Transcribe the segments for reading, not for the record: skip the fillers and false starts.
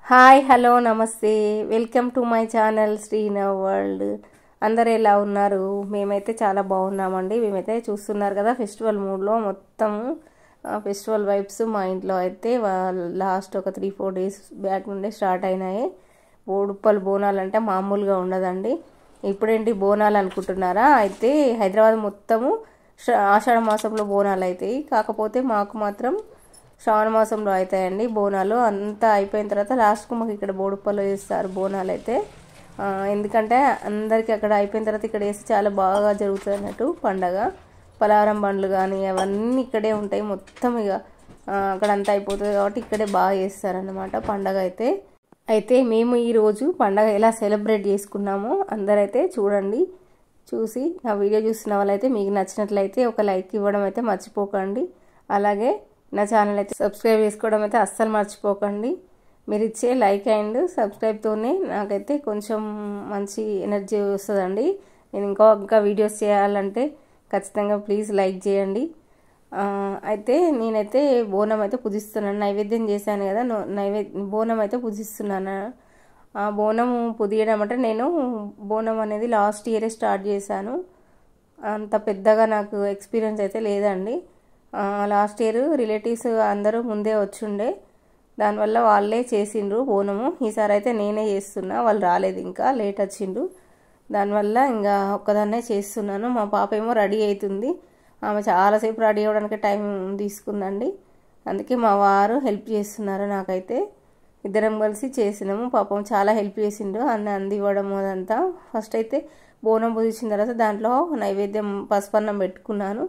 Hi hello నమస్తే welcome to my channel Srinav world. అందరు ఎలా ఉన్నారు? మేమైతే చాలా బాగున్నామండి. మేమైతే చూస్తున్నారు కదా ఫెస్టివల్ మూడ్లో మొత్తం ఫెస్టివల్ వైబ్స్ మా ఇంట్లో అయితే లాస్ట్ ఒక 3-4 డేస్ బ్యాక్ నుండే స్టార్ట్ అయినాయి. బోడుప్పలు బోనాలు అంటే మామూలుగా ఉండదండి. ఇప్పుడేంటి బోనాలు అనుకుంటున్నారా? అయితే హైదరాబాద్ మొత్తము ఆషాఢ మాసంలో బోనాలు అవుతాయి. కాకపోతే మాకు మాత్రం శ్రావణ మాసంలో అవుతాయండి బోనాలు. అంతా అయిపోయిన తర్వాత లాస్ట్కు మాకు ఇక్కడ బోడుప్పలు వేస్తారు బోనాలు అయితే. ఎందుకంటే అందరికీ అక్కడ అయిపోయిన తర్వాత ఇక్కడ వేసి చాలా బాగా జరుగుతుంది అన్నట్టు పండగ. పలారం బండ్లు కానీ అవన్నీ ఇక్కడే ఉంటాయి మొత్తం. ఇక అక్కడ అంతా అయిపోతుంది కాబట్టి ఇక్కడే బాగా చేస్తారన్నమాట పండగ అయితే. అయితే మేము ఈరోజు పండగ ఎలా సెలబ్రేట్ చేసుకున్నామో అందరైతే చూడండి. చూసి నా వీడియో చూస్తున్న వాళ్ళైతే మీకు నచ్చినట్లయితే ఒక లైక్ ఇవ్వడం అయితే మర్చిపోకండి. అలాగే నా ఛానల్ అయితే సబ్స్క్రైబ్ చేసుకోవడం అయితే అస్సలు మర్చిపోకండి. మీరు ఇచ్చే లైక్ అండ్ సబ్స్క్రైబ్తోనే నాకైతే కొంచెం మంచి ఎనర్జీ వస్తుందండి. నేను ఇంకా వీడియోస్ చేయాలంటే ఖచ్చితంగా ప్లీజ్ లైక్ చేయండి. అయితే నేనైతే బోనం అయితే పూజిస్తున్నాను. నైవేద్యం చేశాను కదా, బోనం అయితే పూజిస్తున్నాను. ఆ బోనం పుదియడం అంటే నేను బోనం అనేది లాస్ట్ ఇయరే స్టార్ట్ చేశాను. అంత పెద్దగా నాకు ఎక్స్పీరియన్స్ అయితే లేదండి. లాస్ట్ ఇయర్ రిలేటివ్స్ అందరూ ముందే వచ్చుండే, దానివల్ల వాళ్ళే చేసిండ్రు బోనము. ఈసారి అయితే నేనే చేస్తున్నా, వాళ్ళు రాలేదు, ఇంకా లేట్ వచ్చిండ్రు. దానివల్ల ఇంకా ఒక్కదాన్నే చేస్తున్నాను. మా పాప ఏమో రెడీ అవుతుంది. ఆమె చాలాసేపు రెడీ అవ్వడానికి టైం తీసుకుందండి. అందుకే మా వారు హెల్ప్ చేస్తున్నారు నాకైతే. ఇద్దరం కలిసి చేసినాము. పాపం చాలా హెల్ప్ చేసిండు అందివ్వడం అదంతా. ఫస్ట్ అయితే బోనం పూజించిన తర్వాత దాంట్లో నైవేద్యం పసుపన్నం పెట్టుకున్నాను.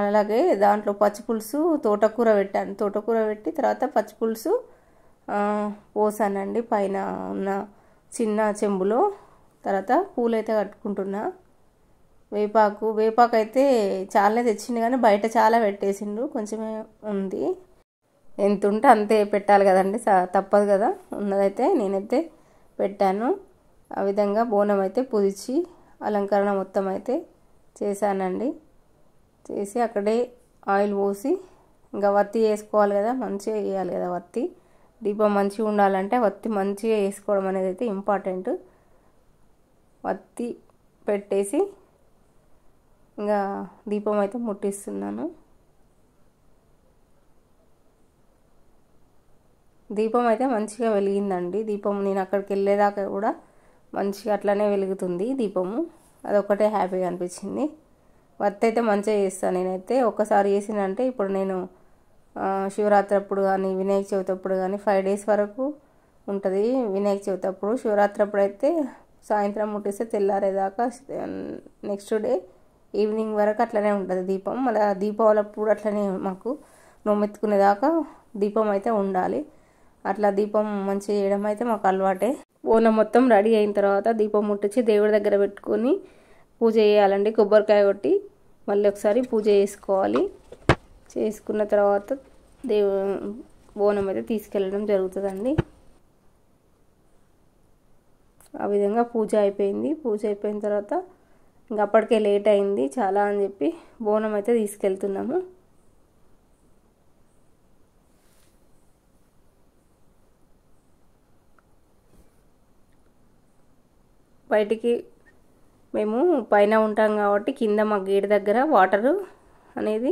అలాగే దాంట్లో పచ్చిపులుసు తోటకూర పెట్టాను. తోటకూర పెట్టి తర్వాత పచ్చిపులుసు పోసానండి పైన ఉన్న చిన్న చెంబులో. తర్వాత పూలైతే కట్టుకుంటున్నా. వేపాకు అయితే చాలానే తెచ్చిండు కానీ బయట చాలా పెట్టేసిండు, కొంచెమే ఉంది. ఎంత ఉంటే అంతే పెట్టాలి కదండి, తప్పదు కదా. ఉన్నదైతే నేనైతే పెట్టాను. ఆ విధంగా బోనం అయితే పూజించి అలంకరణ మొత్తం అయితే చేశానండి. చేసి అక్కడే ఆయిల్ పోసి ఇంకా వత్తి వేసుకోవాలి కదా, మంచిగా వేయాలి కదా వత్తి. దీపం మంచిగా ఉండాలంటే వత్తి మంచిగా వేసుకోవడం అనేది అయితే ఇంపార్టెంట్. వత్తి పెట్టేసి ఇంకా దీపం అయితే ముట్టిస్తున్నాను. దీపం అయితే మంచిగా వెలిగిందండి. దీపం నేను అక్కడికి వెళ్ళేదాకా కూడా మంచిగా అట్లనే వెలుగుతుంది దీపము. అదొక్కటే హ్యాపీగా అనిపించింది. వత్తి అయితే మంచిగా చేస్తాను నేనైతే. ఒక్కసారి చేసినంటే ఇప్పుడు నేను శివరాత్రి అప్పుడు కానీ వినాయక చవితి అప్పుడు కానీ 5 డేస్ వరకు ఉంటుంది. వినాయక చవితి అప్పుడు, శివరాత్రి అప్పుడు అయితే సాయంత్రం ముట్టిస్తే తెల్లారేదాకా, నెక్స్ట్ డే ఈవినింగ్ వరకు అట్లనే ఉంటుంది దీపం. మళ్ళీ దీపావళి అప్పుడు అట్లనే మాకు నోమెత్తుకునేదాకా దీపం అయితే ఉండాలి. అట్లా దీపం మంచిగా చేయడం అయితే మాకు అలవాటే. బోనం మొత్తం రెడీ అయిన తర్వాత దీపం ముట్టించి దేవుడి దగ్గర పెట్టుకొని పూజ చేయాలండి. కొబ్బరికాయ కొట్టి మళ్ళీ ఒకసారి పూజ చేసుకోవాలి. చేసుకున్న తర్వాత బోనం అయితే తీసుకెళ్ళడం జరుగుతుందండి. ఆ విధంగా పూజ అయిపోయింది. పూజ అయిపోయిన తర్వాత ఇంకా అప్పటికే లేట్ అయింది చాలా అని చెప్పి బోనం అయితే తీసుకెళ్తున్నాము. బయటికి మేము పైన ఉంటాం కాబట్టి కింద మా గేట్ దగ్గర వాటర్ అనేది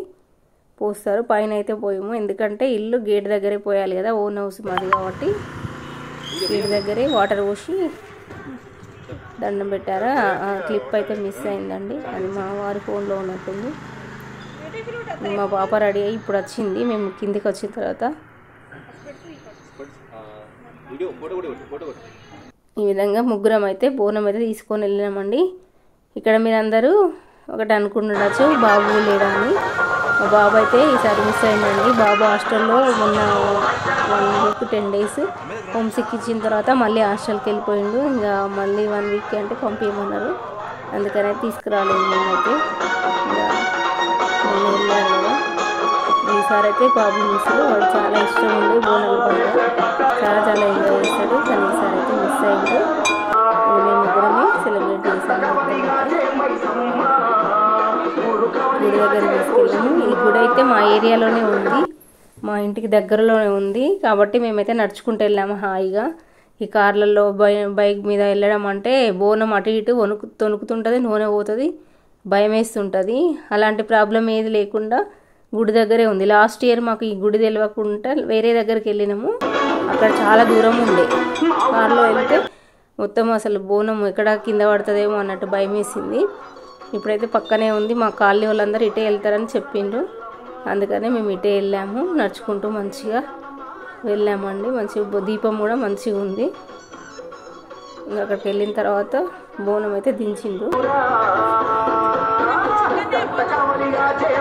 పోస్తారు. పైన అయితే పోయాము, ఎందుకంటే ఇల్లు గేట్ దగ్గరే పోయాలి కదా, ఓన్ హౌస్ మాది కాబట్టి గేట్ దగ్గరే వాటర్ పోసి దండం పెట్టారా. ఆ క్లిప్ అయితే మిస్ అయిందండి, అది మా వారి ఫోన్లో ఉన్నట్టుంది. మా పాప రెడీ అయ్యి ఇప్పుడు వచ్చింది. మేము కిందికి వచ్చిన తర్వాత ఈ విధంగా ముగ్గురం అయితే బోనం అయితే తీసుకొని వెళ్ళినామండి. ఇక్కడ మీరందరూ ఒకటి అనుకుంటుండొచ్చు, బాబు లేడా అని. మా బాబు అయితే ఈసారి మిస్ అయిందండి. బాబు హాస్టల్లో మొన్న 1 వీక్ 10 డేస్ హోమ్ సిక్ ఇచ్చిన తర్వాత మళ్ళీ హాస్టల్కి వెళ్ళిపోయిండు. ఇంకా మళ్ళీ 1 వీక్ అంటే పంపించమన్నారు, అందుకనే తీసుకురాలేదు. నేనైతే ఇంకా మొన్న వెళ్ళాను కదా. ఈసారి అయితే బాబు మిస్, వాడు చాలా ఇష్టం ఉంది బోనాలు పండుగ, చాలా ఎంజాయ్ చేస్తాడు. కానీ ఈసారి అయితే మిస్ అయింది. మేము ముగ్గురమే సెలబ్రేట్ చేశాము. గుడి దగ్గర తీసుకెళ్ళాము. ఈ గుడి అయితే మా ఏరియాలోనే ఉంది. మా ఇంటికి దగ్గరలోనే ఉంది కాబట్టి మేమైతే నడుచుకుంటూ వెళ్ళాము హాయిగా. ఈ కార్లలో బైక్ మీద వెళ్ళడం అంటే బోనం అటు ఇటు తొణుకుతుంటుంది, నూనె పోతుంది, భయం వేస్తుంటుంది. అలాంటి ప్రాబ్లం ఏది లేకుండా గుడి దగ్గరే ఉంది. లాస్ట్ ఇయర్ మాకు ఈ గుడి తెలియకుండా వేరే దగ్గరికి వెళ్ళినాము, అక్కడ చాలా దూరం ఉండే. కార్లో వెళ్తే మొత్తం అసలు బోనం ఎక్కడ కింద పడుతుందేమో అన్నట్టు భయం వేసింది. ఇప్పుడైతే పక్కనే ఉంది, మా కాలనీ వాళ్ళందరూ ఇటే వెళ్తారని చెప్పిండ్రు, అందుకనే మేము ఇటే వెళ్ళాము. నడుచుకుంటూ మంచిగా వెళ్ళామండి. మంచిగా దీపం కూడా మంచిగా ఉంది. ఇంకా అక్కడికి వెళ్ళిన తర్వాత బోనం అయితే దించిండ్రు.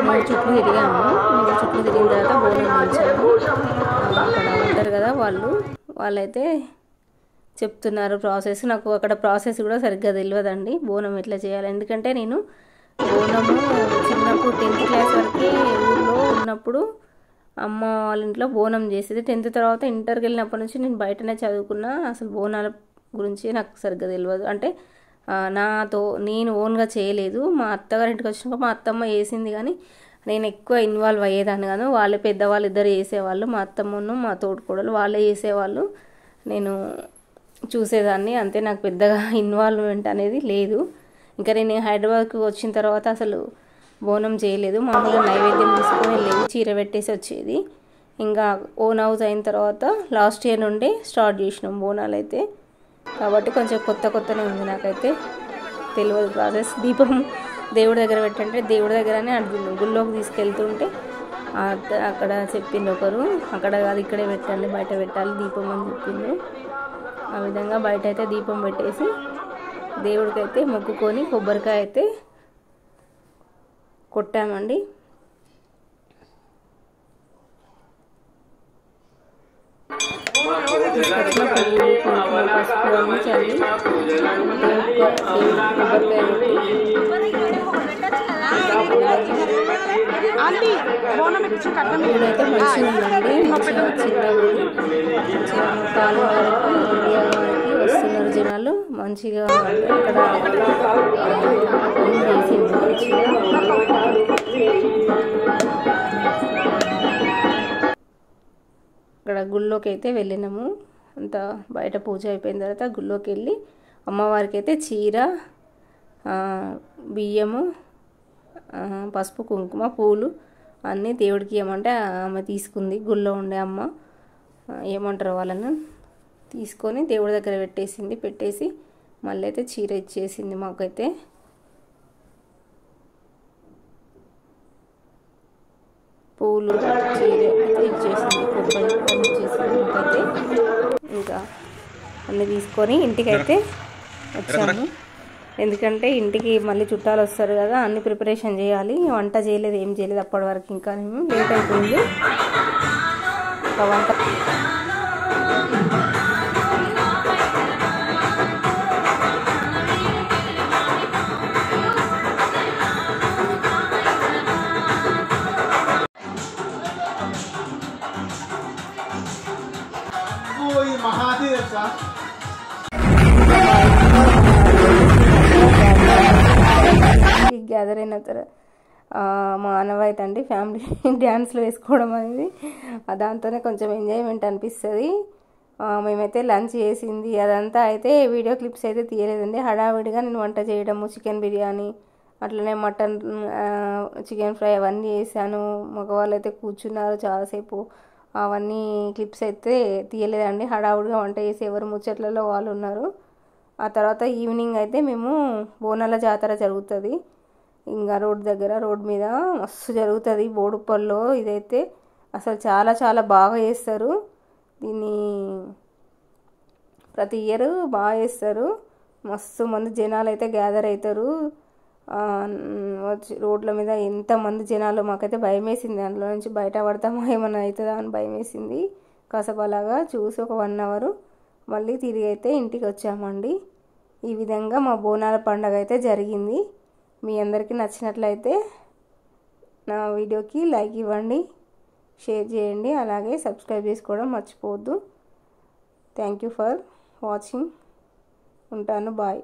మూడు చుట్లు తిరిగాము. మూడు చుట్లు తిరిగిన తర్వాత బోనం దించాము. అక్కడ ఉంటారు కదా వాళ్ళైతే చెప్తున్నారు ప్రాసెస్. నాకు అక్కడ ప్రాసెస్ కూడా సరిగ్గా తెలియదండి, బోనం ఎట్లా చేయాలి. ఎందుకంటే నేను బోనము చిన్నప్పుడు 10th క్లాస్ వరకు ఊళ్ళో ఉన్నప్పుడు అమ్మ వాళ్ళ ఇంట్లో బోనం చేసేది. 10th తర్వాత ఇంటర్కి వెళ్ళినప్పటి నుంచి నేను బయటనే చదువుకున్నా. అసలు బోనాల గురించి నాకు సరిగ్గా తెలియదు. అంటే నేను ఓన్గా చేయలేదు. మా అత్తగారింటికి వచ్చినాక మా అత్తమ్మ వేసింది, కానీ నేను ఎక్కువ ఇన్వాల్వ్ అయ్యేదాన్ని కాదు. వాళ్ళే పెద్దవాళ్ళు ఇద్దరు చేసేవాళ్ళు, మా అత్తమ్మను మా తోడుకోడలు వాళ్ళే చేసేవాళ్ళు, నేను చూసేదాన్ని అంతే. నాకు పెద్దగా ఇన్వాల్వ్మెంట్ అనేది లేదు. ఇంకా నేను హైదరాబాద్కి వచ్చిన తర్వాత అసలు బోనం చేయలేదు. మామూలుగా నైవేద్యం తీసుకొని వెళ్ళేది, చీర పెట్టేసి వచ్చేది. ఇంకా ఓన్ హౌస్ అయిన తర్వాత లాస్ట్ ఇయర్ నుండి స్టార్ట్ చేసినాం బోనాలు అయితే. కాబట్టి కొంచెం కొత్తనే ఉంది, నాకైతే తెలియదు ప్రాసెస్. దీపం దేవుడి దగ్గర పెట్టంటే దేవుడి దగ్గరనే గుళ్ళోకి తీసుకెళ్తుంటే అక్కడ చెప్పింది ఒకరు, అక్కడ కాదు ఇక్కడే పెట్టండి, బయట పెట్టాలి దీపం అని చెప్పింది. ఆ విధంగా బయట అయితే దీపం పెట్టేసి దేవుడికైతే మొక్కుకొని కొబ్బరికాయ అయితే కొట్టామండి. పసుపు అన్ని చల్లి కొబ్బరికాయ అయితే మంచిగా ఉందండి. మంచిగా చిన్నది కాలు వరకు ఇండియా వరకు వస్తున్నారు జనాలు. మంచిగా అక్కడ చేసింది మంచిగా. అక్కడ గుళ్ళోకి అయితే వెళ్ళినాము. అంత బయట పూజ అయిపోయిన తర్వాత గుళ్ళోకి వెళ్ళి అమ్మవారికి అయితే చీర, బియ్యము, పసుపు, కుంకుమ, పూలు అన్నీ దేవుడికి ఏమంటే ఆమె తీసుకుంది. గుళ్ళో ఉండే అమ్మ ఏమంటారు వాళ్ళను తీసుకొని దేవుడి దగ్గర పెట్టేసి మళ్ళీ అయితే చీర ఇచ్చేసింది మాకైతే. పూలు చీర అయితే ఇచ్చేసింది, కొబ్బరి ఇచ్చేసింది మాకైతే. ఇంకా అన్నీ తీసుకొని ఇంటికైతే వచ్చాము. ఎందుకంటే ఇంటికి మళ్ళీ చుట్టాలు వస్తారు కదా, అన్ని ప్రిపరేషన్ చేయాలి. వంట చేయలేదు, ఏం చేయలేదు అప్పటి వరకు. ఇంకా మేము లేట్ అయిపోయింది. ఇంకా వంట గ్యాదర్ అయిన తర్వాత మా ఆనవాయితీ అండి ఫ్యామిలీ డ్యాన్స్లు వేసుకోవడం అనేది. దాంతోనే కొంచెం ఎంజాయ్మెంట్ అనిపిస్తుంది. మేమైతే లంచ్ చేసింది అదంతా అయితే వీడియో క్లిప్స్ అయితే తీయలేదండి. హడావిడిగా నేను వంట చేయడము, చికెన్ బిర్యానీ, అట్లనే మటన్, చికెన్ ఫ్రై అవన్నీ చేశాను. మగవాళ్ళు అయితే కూర్చున్నారు చాలాసేపు. అవన్నీ క్లిప్స్ అయితే తీయలేదండి. హడావుడిగా వంట చేసి ఎవరు ముచ్చట్లలో వాళ్ళు ఉన్నారు. ఆ తర్వాత ఈవినింగ్ అయితే మేము బోనాల జాతర జరుగుతుంది ఇంకా రోడ్ మీద మస్తు జరుగుతుంది బోడుప్పల్లో. ఇదైతే అసలు చాలా చాలా బాగా చేస్తారు. దీన్ని ప్రతి ఇయర్ బాగా చేస్తారు. మస్తు మంది జనాలు అయితే గ్యాదర్ అవుతారు. వచ్చి రోడ్ల మీద ఎంతమంది జనాలు, మాకైతే భయం వేసింది. అందులో నుంచి బయట పడతామో ఏమన్నా అవుతుందా అని భయం వేసింది. కాసేపు అలాగా చూసి ఒక 1 అవర్ మళ్ళీ తిరిగి అయితే ఇంటికి వచ్చామండి. ఈ విధంగా మా బోనాల పండుగ అయితే జరిగింది. మీ అందరికీ నచ్చినట్లయితే నా వీడియోకి లైక్ ఇవ్వండి, షేర్ చేయండి, అలాగే సబ్స్క్రైబ్ చేసుకోవడం మర్చిపోవద్దు. Thank you for watching. ఉంటాను, బాయ్.